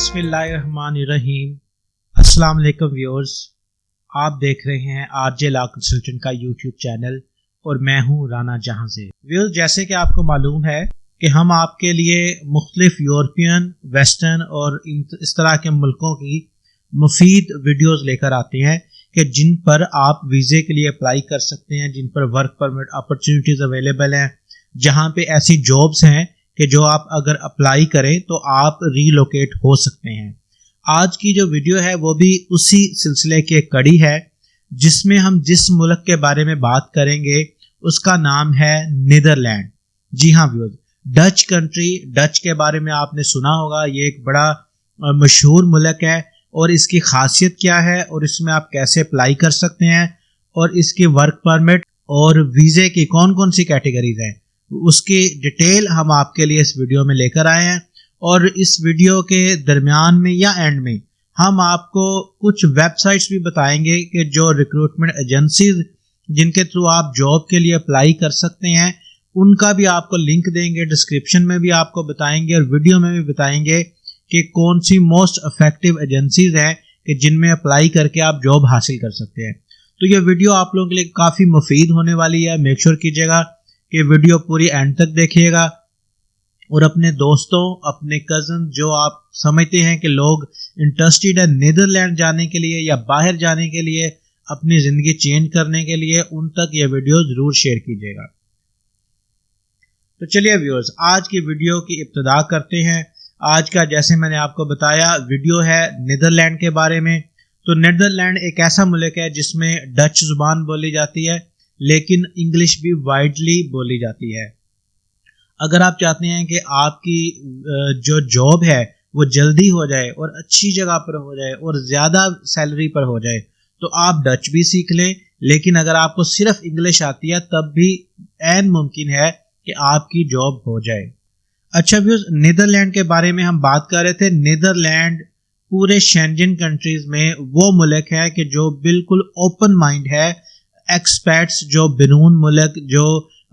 बिस्मिल्लाहिर्रहमानिर्रहीम। अस्सलाम वालेकुम व्यूअर्स, आप देख रहे हैं आरजे लॉ कंसल्टेंट का यूट्यूब चैनल और मैं हूं राना जहां से। व्यूअर्स, जैसे कि आपको मालूम है कि हम आपके लिए मुख्तलिफ यूरोपियन, वेस्टर्न और इस तरह के मुल्कों की मुफीद वीडियोस लेकर आते हैं कि जिन पर आप वीज़े के लिए अप्लाई कर सकते हैं, जिन पर वर्क परमिट अपॉर्चुनिटीज़ अवेलेबल हैं, जहां पे ऐसी जॉब्स हैं कि जो आप अगर अप्लाई करें तो आप रीलोकेट हो सकते हैं। आज की जो वीडियो है वो भी उसी सिलसिले की एक कड़ी है, जिसमें हम जिस मुल्क के बारे में बात करेंगे उसका नाम है नीदरलैंड। जी हाँ व्यूअर्स, डच कंट्री, डच के बारे में आपने सुना होगा। ये एक बड़ा मशहूर मुल्क है और इसकी खासियत क्या है और इसमें आप कैसे अप्लाई कर सकते हैं और इसकी वर्क परमिट और वीज़े की कौन कौन सी कैटेगरीज हैं, उसकी डिटेल हम आपके लिए इस वीडियो में लेकर आए हैं। और इस वीडियो के दरमियान में या एंड में हम आपको कुछ वेबसाइट्स भी बताएंगे कि जो रिक्रूटमेंट एजेंसीज जिनके थ्रू आप जॉब के लिए अप्लाई कर सकते हैं, उनका भी आपको लिंक देंगे, डिस्क्रिप्शन में भी आपको बताएंगे और वीडियो में भी बताएंगे कि कौन सी मोस्ट इफेक्टिव एजेंसीज हैं कि जिनमें अप्लाई करके आप जॉब हासिल कर सकते हैं। तो ये वीडियो आप लोगों के लिए काफ़ी मुफीद होने वाली है। मेक श्योर कीजिएगा कि वीडियो पूरी एंड तक देखिएगा और अपने दोस्तों, अपने कज़न जो आप समझते हैं कि लोग इंटरेस्टेड है नीदरलैंड जाने के लिए या बाहर जाने के लिए, अपनी ज़िंदगी चेंज करने के लिए, उन तक ये वीडियो ज़रूर शेयर कीजिएगा। तो चलिए व्यूअर्स, आज की वीडियो की इब्तिदा करते हैं। आज का, जैसे मैंने आपको बताया, वीडियो है नीदरलैंड के बारे में। तो नीदरलैंड एक ऐसा मुल्क है जिसमें डच ज़ुबान बोली जाती है, लेकिन इंग्लिश भी वाइडली बोली जाती है। अगर आप चाहते हैं कि आपकी जो जॉब है वो जल्दी हो जाए और अच्छी जगह पर हो जाए और ज़्यादा सैलरी पर हो जाए, तो आप डच भी सीख लें। लेकिन अगर आपको सिर्फ इंग्लिश आती है तब भी ऐन मुमकिन है कि आपकी जॉब हो जाए। अच्छा व्यूअर्स, नीदरलैंड के बारे में हम बात कर रहे थे। नीदरलैंड पूरे शेंजन कंट्रीज में वो मुल्क है कि जो बिल्कुल ओपन माइंड है। एक्सपर्ट्स जो बिनून मुल्क, जो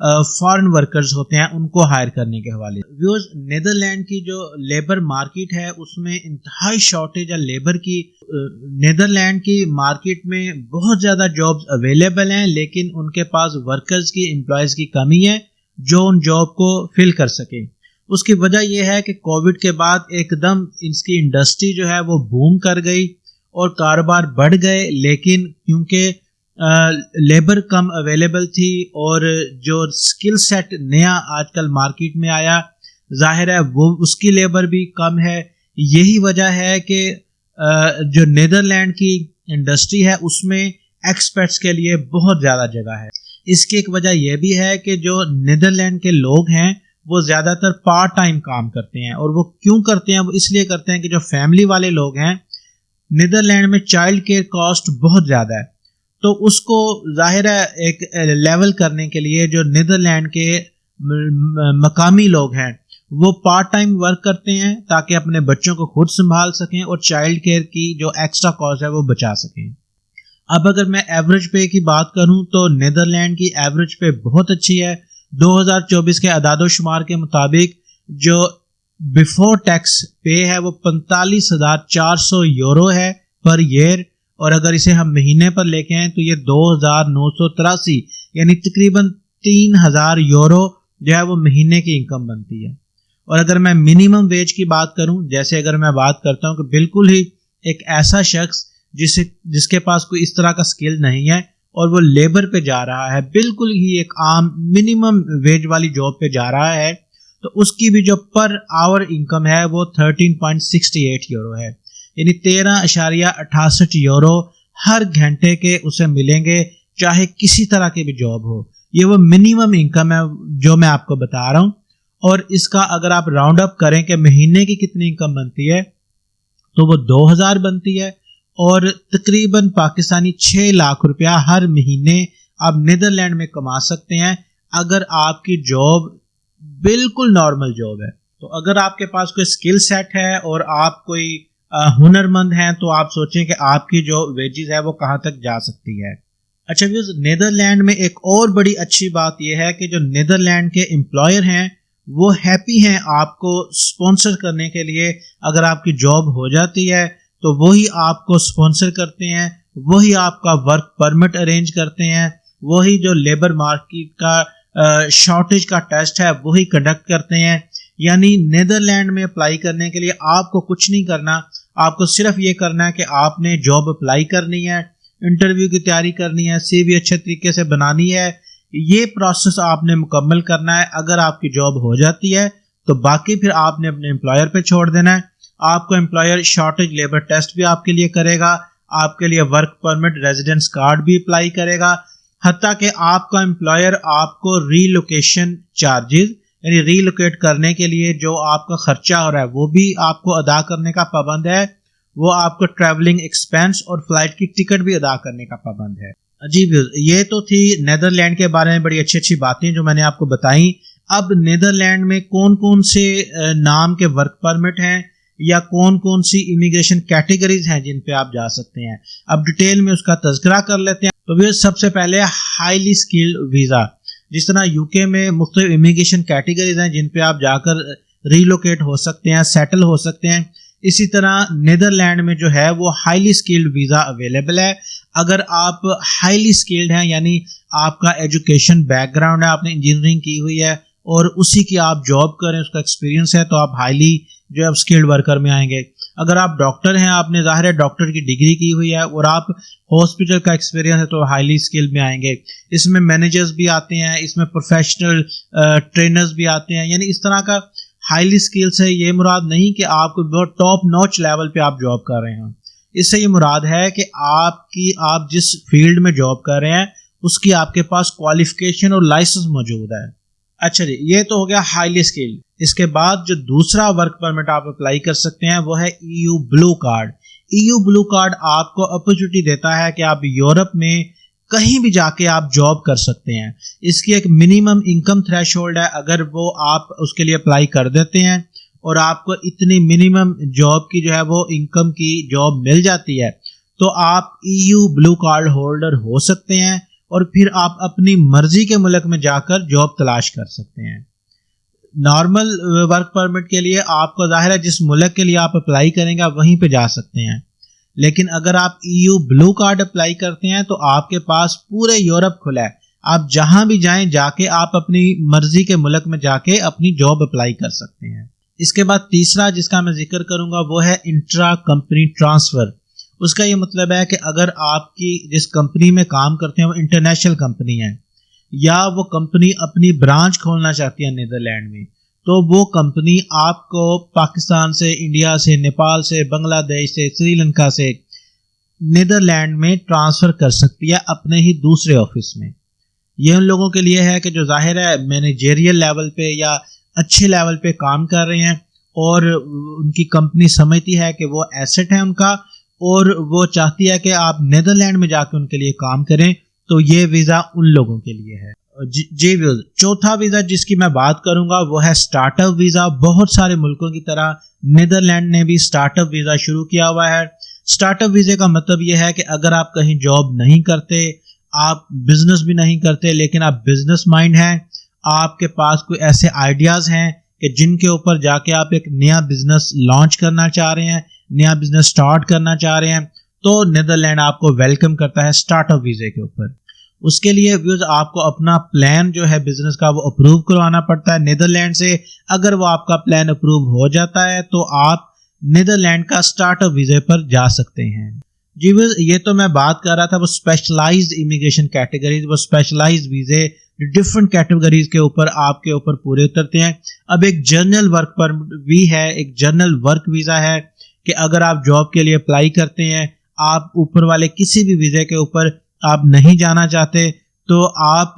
फॉरेन वर्कर्स होते हैं, उनको हायर करने के हवाले। व्यूअर्स, नीदरलैंड की जो लेबर मार्केट है उसमें इंतहाई शॉर्टेज है लेबर की। नीदरलैंड की मार्केट में बहुत ज़्यादा जॉब्स अवेलेबल हैं, लेकिन उनके पास वर्कर्स की, एम्प्लॉयज़ की कमी है जो उन जॉब को फिल कर सकें। उसकी वजह यह है कि कोविड के बाद एकदम इसकी इंडस्ट्री जो है वो बूम कर गई और कारोबार बढ़ गए, लेकिन क्योंकि लेबर कम अवेलेबल थी और जो स्किल सेट नया आजकल मार्केट में आया, जाहिर है वो उसकी लेबर भी कम है। यही वजह है कि जो नीदरलैंड की इंडस्ट्री है उसमें एक्सपर्ट्स के लिए बहुत ज़्यादा जगह है। इसकी एक वजह यह भी है कि जो नीदरलैंड के लोग हैं वो ज़्यादातर पार्ट टाइम काम करते हैं। और वो क्यों करते हैं? वो इसलिए करते हैं कि जो फैमिली वाले लोग हैं, नीदरलैंड में चाइल्ड केयर कॉस्ट बहुत ज़्यादा है, तो उसको जाहिर है एक लेवल करने के लिए जो नीदरलैंड के मकामी लोग हैं वो पार्ट टाइम वर्क करते हैं ताकि अपने बच्चों को खुद संभाल सकें और चाइल्ड केयर की जो एक्स्ट्रा कॉस्ट है वो बचा सकें। अब अगर मैं एवरेज पे की बात करूं तो नीदरलैंड की एवरेज पे बहुत अच्छी है। 2024 के अदादोशुमार के मुताबिक जो बिफोर टैक्स पे है वो 45,400 यूरो है पर ईयर, और अगर इसे हम महीने पर लेके आए तो ये 2,983 यानी तकरीबन 3,000 यूरो जो है वो महीने की इनकम बनती है। और अगर मैं मिनिमम वेज की बात करूं, जैसे अगर मैं बात करता हूं कि बिल्कुल ही एक ऐसा शख्स जिसके पास कोई इस तरह का स्किल नहीं है और वो लेबर पे जा रहा है, बिल्कुल ही एक आम मिनिमम वेज वाली जॉब पे जा रहा है, तो उसकी भी जो पर आवर इनकम है वो 13.68 यूरो है, यानी 13.68 यूरो हर घंटे के उसे मिलेंगे, चाहे किसी तरह की भी जॉब हो। ये वो मिनिमम इनकम है जो मैं आपको बता रहा हूं। और इसका अगर आप राउंड अप करें कि महीने की कितनी इनकम बनती है, तो वो 2,000 बनती है और तकरीबन पाकिस्तानी 6 लाख रुपया हर महीने आप नीदरलैंड में कमा सकते हैं अगर आपकी जॉब बिल्कुल नॉर्मल जॉब है। तो अगर आपके पास कोई स्किल सेट है और आप कोई हुनरमंद हैं, तो आप सोचें कि आपकी जो वेजेस है वो कहाँ तक जा सकती है। अच्छा व्यूअर्स, नीदरलैंड में एक और बड़ी अच्छी बात यह है कि जो नीदरलैंड के एम्प्लॉयर हैं वो हैप्पी हैं आपको स्पॉन्सर करने के लिए। अगर आपकी जॉब हो जाती है तो वही आपको स्पॉन्सर करते हैं, वही आपका वर्क परमिट अरेंज करते हैं, वही जो लेबर मार्केट का शॉर्टेज का टेस्ट है वही कंडक्ट करते हैं। यानी नीदरलैंड में अप्लाई करने के लिए आपको कुछ नहीं करना, आपको सिर्फ ये करना है कि आपने जॉब अप्लाई करनी है, इंटरव्यू की तैयारी करनी है, सीवी अच्छे तरीके से बनानी है। ये प्रोसेस आपने मुकम्मल करना है। अगर आपकी जॉब हो जाती है तो बाकी फिर आपने अपने एम्प्लॉयर पे छोड़ देना है। आपको एम्प्लॉयर शॉर्टेज लेबर टेस्ट भी आपके लिए करेगा, आपके लिए वर्क परमिट रेजिडेंस कार्ड भी अप्लाई करेगा, हत्ता कि आपका एम्प्लॉयर आपको रीलोकेशन चार्जेस यानी रीलोकेट करने के लिए जो आपका खर्चा हो रहा है वो भी आपको अदा करने का पाबंद है। वो आपको ट्रैवलिंग एक्सपेंस और फ्लाइट की टिकट भी अदा करने का पाबंद है। जी ये तो थी नीदरलैंड के बारे में बड़ी अच्छी अच्छी बातें जो मैंने आपको बताई। अब नीदरलैंड में कौन कौन से नाम के वर्क परमिट हैं या कौन कौन सी इमिग्रेशन कैटेगरीज हैं जिन पे आप जा सकते हैं, अब डिटेल में उसका तज़किरा कर लेते हैं। तो वे सबसे पहले हाईली स्किल्ड वीज़ा। जिस तरह यूके में मुख्तलिफ इमिग्रेशन कैटेगरीज हैं जिन पे आप जाकर रीलोकेट हो सकते हैं, सेटल हो सकते हैं, इसी तरह नीदरलैंड में जो है वो हाईली स्किल्ड वीज़ा अवेलेबल है। अगर आप हाईली स्किल्ड हैं यानी आपका एजुकेशन बैकग्राउंड है, आपने इंजीनियरिंग की हुई है और उसी की आप जॉब करें, उसका एक्सपीरियंस है, तो आप हाईली जो है स्किल्ड वर्कर में आएंगे। अगर आप डॉक्टर हैं, आपने जाहिर है डॉक्टर की डिग्री की हुई है और आप हॉस्पिटल का एक्सपीरियंस है तो हाईली स्किल्ड में आएंगे। इसमें मैनेजर्स भी आते हैं, इसमें प्रोफेशनल ट्रेनर्स भी आते हैं। यानी इस तरह का हाईली स्किल से ये मुराद नहीं कि आप बहुत टॉप नॉच लेवल पे आप जॉब कर रहे हैं। इससे ये मुराद है कि आप जिस फील्ड में जॉब कर रहे हैं उसकी आपके पास क्वालिफिकेशन और लाइसेंस मौजूद है। अच्छा जी, ये तो हो गया हाईली स्किल्ड। इसके बाद जो दूसरा वर्क परमिट आप अप्लाई कर सकते हैं वो है EU blue card. EU blue card आपको अपॉर्चुनिटी देता है कि आप यूरोप में कहीं भी जाके आप जॉब कर सकते हैं। इसकी एक मिनिमम इनकम थ्रेशोल्ड है। अगर वो आप उसके लिए अप्लाई कर देते हैं और आपको इतनी मिनिमम जॉब की जो है वो इनकम की जॉब मिल जाती है तो आप EU ब्लू कार्ड होल्डर हो सकते हैं और फिर आप अपनी मर्जी के मुल्क में जाकर जॉब तलाश कर सकते हैं। नॉर्मल वर्क परमिट के लिए आपको जाहिर है जिस मुल्क के लिए आप अप्लाई करेंगे आप वहीं पे जा सकते हैं, लेकिन अगर आप EU ब्लू कार्ड अप्लाई करते हैं तो आपके पास पूरे यूरोप खुला है। आप जहां भी जाएं जाके आप अपनी मर्जी के मुल्क में जाके अपनी जॉब अप्लाई कर सकते हैं। इसके बाद तीसरा जिसका मैं जिक्र करूंगा वो है इंट्रा कंपनी ट्रांसफर। उसका ये मतलब है कि अगर आपकी जिस कंपनी में काम करते हैं वो इंटरनेशनल कंपनी है या वो कंपनी अपनी ब्रांच खोलना चाहती है नीदरलैंड में, तो वो कंपनी आपको पाकिस्तान से, इंडिया से, नेपाल से, बांग्लादेश से, श्रीलंका से नीदरलैंड में ट्रांसफ़र कर सकती है अपने ही दूसरे ऑफिस में। ये उन लोगों के लिए है कि जो जाहिर है मैनेजेरियल लेवल पे या अच्छे लेवल पे काम कर रहे हैं और उनकी कंपनी समझती है कि वो एसेट है उनका और वो चाहती है कि आप नीदरलैंड में जाकर उनके लिए काम करें, तो ये वीज़ा उन लोगों के लिए है। जी चौथा वीज़ा जिसकी मैं बात करूंगा वो है स्टार्टअप वीज़ा। बहुत सारे मुल्कों की तरह नीदरलैंड ने भी स्टार्टअप वीज़ा शुरू किया हुआ है। स्टार्टअप वीज़े का मतलब यह है कि अगर आप कहीं जॉब नहीं करते, आप बिजनेस भी नहीं करते, लेकिन आप बिजनेस माइंड हैं, आपके पास कोई ऐसे आइडियाज़ हैं कि जिनके ऊपर जाके आप एक नया बिजनेस लॉन्च करना चाह रहे हैं, नया बिजनेस स्टार्ट करना चाह रहे हैं, तो नीदरलैंड आपको वेलकम करता है स्टार्टअप वीज़े के ऊपर। उसके लिए आपको अपना प्लान जो है बिजनेस का वो अप्रूव करवाना पड़ता है नीदरलैंड से। अगर वो आपका प्लान अप्रूव हो जाता है तो आप नीदरलैंड का स्टार्टअप वीज़े पर जा सकते हैं। जी ये तो मैं बात कर रहा था वो स्पेशलाइज्ड इमिग्रेशन कैटेगरीज, वो स्पेशलाइज्ड वीज़े डिफरेंट कैटेगरीज के ऊपर आपके ऊपर पूरे उतरते हैं। अब एक जनरल वर्क परमिट भी है, एक जनरल वर्क वीज़ा है कि अगर आप जॉब के लिए अप्लाई करते हैं, आप ऊपर वाले किसी भी वीज़े के ऊपर आप नहीं जाना चाहते, तो आप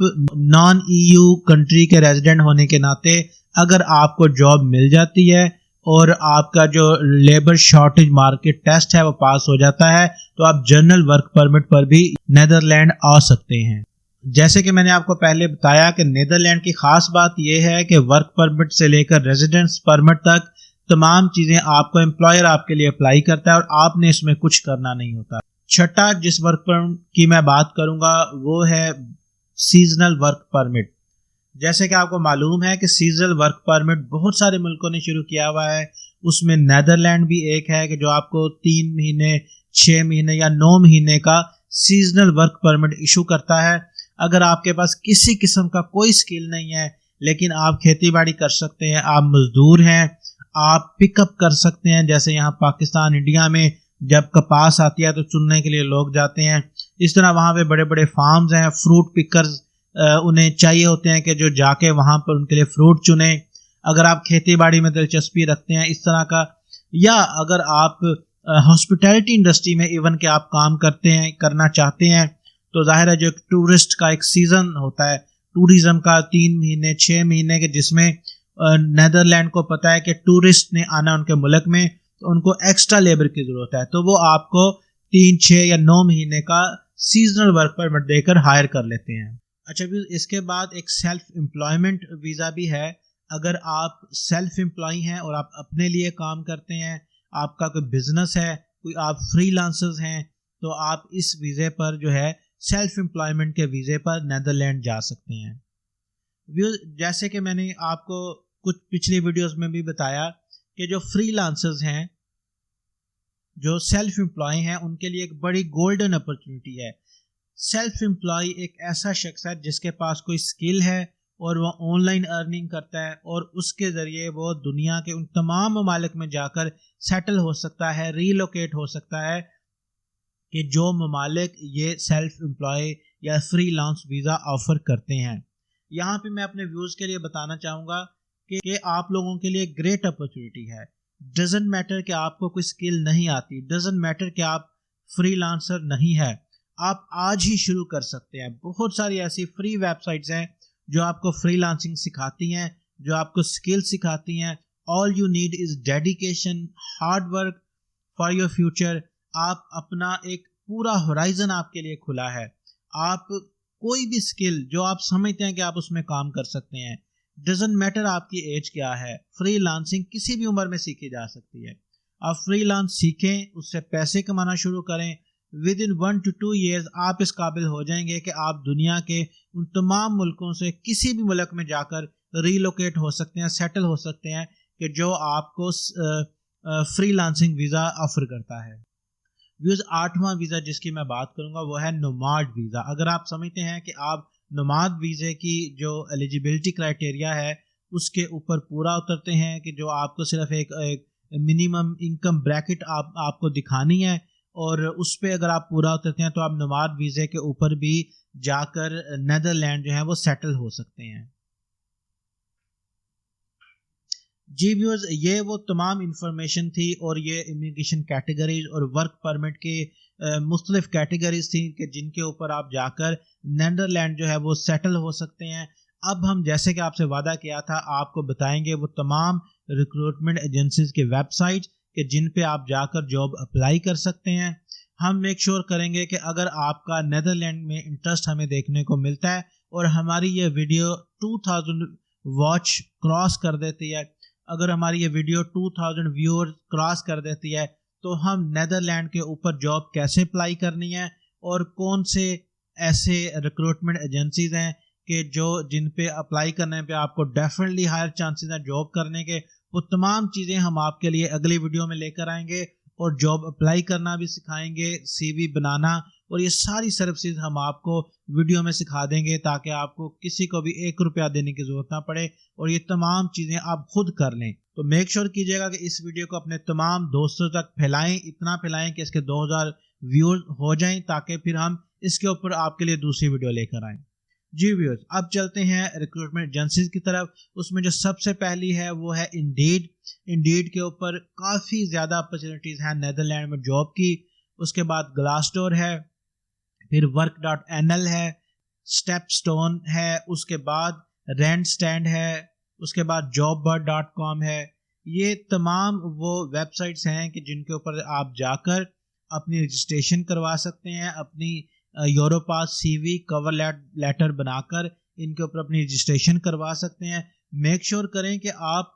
नॉन EU कंट्री के रेजिडेंट होने के नाते अगर आपको जॉब मिल जाती है और आपका जो लेबर शॉर्टेज मार्केट टेस्ट है वो पास हो जाता है तो आप जनरल वर्क परमिट पर भी नीदरलैंड आ सकते हैं। जैसे कि मैंने आपको पहले बताया कि नीदरलैंड की खास बात यह है कि वर्क परमिट से लेकर रेजिडेंस परमिट तक तमाम चीज़ें आपको एम्प्लॉयर आपके लिए अप्लाई करता है और आपने इसमें कुछ करना नहीं होता। छठा जिस वर्क परमिट की मैं बात करूंगा वो है सीजनल वर्क परमिट। जैसे कि आपको मालूम है कि सीजनल वर्क परमिट बहुत सारे मुल्कों ने शुरू किया हुआ है, उसमें नेदरलैंड भी एक है कि जो आपको 3 महीने, 6 महीने या 9 महीने का सीजनल वर्क परमिट इशू करता है। अगर आपके पास किसी किस्म का कोई स्किल नहीं है लेकिन आप खेती बाड़ी कर सकते हैं, आप मजदूर हैं, आप पिकअप कर सकते हैं, जैसे यहाँ पाकिस्तान, इंडिया में जब कपास आती है तो चुनने के लिए लोग जाते हैं, इस तरह वहाँ पे बड़े बड़े फार्म्स हैं, फ्रूट पिकर्स उन्हें चाहिए होते हैं कि जो जाके वहाँ पर उनके लिए फ्रूट चुने। अगर आप खेती बाड़ी में दिलचस्पी रखते हैं इस तरह का, या अगर आप हॉस्पिटैलिटी इंडस्ट्री में इवन के आप काम करते हैं, करना चाहते हैं, तो जाहिर है जो टूरिस्ट का एक सीजन होता है टूरिज्म का 3 महीने 6 महीने के, जिसमें नेदरलैंड को पता है कि टूरिस्ट ने आना उनके मुल्क में तो उनको एक्स्ट्रा लेबर की जरूरत है, तो वो आपको 3, 6 या 9 महीने का सीजनल वर्क परमिट देकर हायर कर लेते हैं। अच्छा, फिर इसके बाद एक सेल्फ एम्प्लॉयमेंट वीज़ा भी है। अगर आप सेल्फ एम्प्लॉय हैं और आप अपने लिए काम करते हैं, आपका कोई बिजनेस है, कोई आप फ्रीलांसर्स हैं, तो आप इस वीज़े पर जो है सेल्फ एम्प्लॉयमेंट के वीज़े पर नेदरलैंड जा सकते हैं। जैसे कि मैंने आपको कुछ पिछली वीडियोस में भी बताया कि जो फ्रीलांसर्स हैं, जो सेल्फ एम्प्लॉय हैं, उनके लिए एक बड़ी गोल्डन अपॉर्चुनिटी है। सेल्फ एम्प्लॉय एक ऐसा शख्स है जिसके पास कोई स्किल है और वो ऑनलाइन अर्निंग करता है और उसके ज़रिए वो दुनिया के उन तमाम ममालिक में जाकर सेटल हो सकता है, रीलोकेट हो सकता है कि जो ममालिक ये सेल्फ एम्प्लॉय या फ्रीलांस वीज़ा ऑफ़र करते हैं। यहाँ पे मैं अपने व्यूज़ के लिए बताना चाहूँगा कि आप लोगों के लिए ग्रेट अपॉर्चुनिटी है। डजंट मैटर कि आपको कोई स्किल नहीं आती, डजंट मैटर कि आप फ्रीलांसर नहीं है, आप आज ही शुरू कर सकते हैं। बहुत सारी ऐसी फ्री वेबसाइट्स हैं जो आपको फ्रीलांसिंग सिखाती हैं, जो आपको स्किल सिखाती हैं। All you need is dedication, hard work for your future. आप अपना एक पूरा होराइजन आपके लिए खुला है। आप कोई भी स्किल जो आप समझते हैं कि आप उसमें काम कर सकते हैं, डजंट मैटर आपकी एज क्या है, फ्रीलांसिंग किसी भी उम्र में सीखी जा सकती है। आप फ्रीलांस सीखें, उससे पैसे कमाना शुरू करें, विद इन 1 to 2 years आप इस काबिल हो जाएंगे कि आप दुनिया के उन तमाम मुल्कों से किसी भी मुल्क में जाकर रीलोकेट हो सकते हैं, सेटल हो सकते हैं कि जो आपको फ्रीलांसिंग वीज़ा ऑफर करता है। व्यूज़ 8वां वीज़ा जिसकी मैं बात करूंगा वो है नोमाड वीज़ा। अगर आप समझते हैं कि आप नोमाड वीज़े की जो एलिजिबिलिटी क्राइटेरिया है उसके ऊपर पूरा उतरते हैं कि जो आपको सिर्फ एक मिनिमम इनकम ब्रैकेट आपको दिखानी है और उस पर अगर आप पूरा उतरते हैं तो आप नोमाड वीज़े के ऊपर भी जाकर नेदरलैंड जो है वो सेटल हो सकते हैं। जी व्यूअर्स, ये वो तमाम इंफॉर्मेशन थी और ये इमिग्रेशन कैटेगरीज और वर्क परमिट के मुख्तलिफ कैटेगरीज थी कि जिनके ऊपर आप जाकर नेदरलैंड जो है वो सेटल हो सकते हैं। अब हम जैसे कि आपसे वादा किया था आपको बताएंगे वो तमाम रिक्रूटमेंट एजेंसीज के वेबसाइट कि जिन पे आप जाकर जॉब अप्लाई कर सकते हैं। हम मेक श्योर करेंगे कि अगर आपका नेदरलैंड में इंटरेस्ट हमें देखने को मिलता है और हमारी ये वीडियो 2000 वॉच क्रॉस कर देती है, अगर हमारी ये वीडियो 2000 व्यूअर्स क्रॉस कर देती है, तो हम नेदरलैंड के ऊपर जॉब कैसे अप्लाई करनी है और कौन से ऐसे रिक्रूटमेंट एजेंसीज हैं कि जिन पे अप्लाई करने पे आपको डेफिनेटली हायर चांसेस हैं जॉब करने के, वो तमाम चीज़ें हम आपके लिए अगली वीडियो में लेकर आएंगे और जॉब अप्लाई करना भी सिखाएंगे, CV बनाना, और ये सारी सर्विसेज हम आपको वीडियो में सिखा देंगे ताकि आपको किसी को भी 1 रुपया देने की ज़रूरत ना पड़े और ये तमाम चीज़ें आप खुद कर लें। तो मेक श्योर कीजिएगा कि इस वीडियो को अपने तमाम दोस्तों तक फैलाएं, इतना फैलाएं कि इसके 2000 व्यूअर्स हो जाएं ताकि फिर हम इसके ऊपर आपके लिए दूसरी वीडियो लेकर आएँ। जी व्यूअर्स, अब चलते हैं रिक्रूटमेंट एजेंसीज की तरफ। उसमें जो सबसे पहली है वो है इंडीड। इंडीड के ऊपर काफ़ी ज़्यादा अपॉर्चुनिटीज़ हैं नेदरलैंड में जॉब की। उसके बाद ग्लासडोर है, फिर work.nl है, स्टेपस्टोन है, उसके बाद रैंडस्टैंड है, उसके बाद jobbird.com है। ये तमाम वो वेबसाइट्स हैं कि जिनके ऊपर आप जाकर अपनी रजिस्ट्रेशन करवा सकते हैं, अपनी यूरोपास CV कवर लेटर बनाकर इनके ऊपर अपनी रजिस्ट्रेशन करवा सकते हैं। मेक श्योर करें कि आप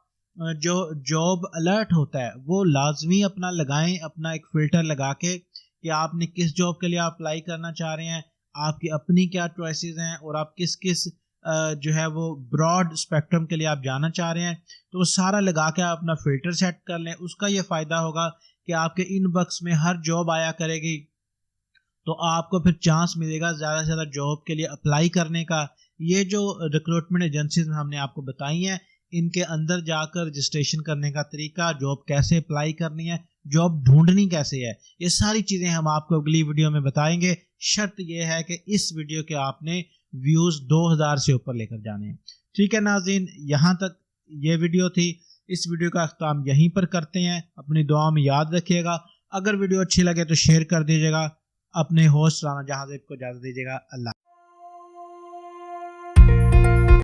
जो जॉब अलर्ट होता है वो लाजमी अपना लगाएं, अपना एक फ़िल्टर लगा के कि आपने किस जॉब के लिए अप्लाई करना चाह रहे हैं, आपकी अपनी क्या चॉइसेस हैं और आप किस किस जो है वो ब्रॉड स्पेक्ट्रम के लिए आप जाना चाह रहे हैं तो वो सारा लगा के आप अपना फिल्टर सेट कर लें। उसका ये फ़ायदा होगा कि आपके इनबॉक्स में हर जॉब आया करेगी, तो आपको फिर चांस मिलेगा ज़्यादा से ज़्यादा जॉब के लिए अप्लाई करने का। ये जो रिक्रूटमेंट एजेंसीज हमने आपको बताई हैं, इनके अंदर जाकर रजिस्ट्रेशन करने का तरीका, जॉब कैसे अप्लाई करनी है, जॉब ढूंढनी कैसे है, ये सारी चीज़ें हम आपको अगली वीडियो में बताएंगे। शर्त यह है कि इस वीडियो के आपने व्यूज़ 2000 से ऊपर लेकर जाने हैं। ठीक है नाज़रीन, यहाँ तक ये वीडियो थी। इस वीडियो का अख्ताम यहीं पर करते हैं। अपनी दुआ में याद रखिएगा। अगर वीडियो अच्छी लगे तो शेयर कर दीजिएगा। अपने होस्ट राना जहां को इजाज़त दीजिएगा। अल्लाह।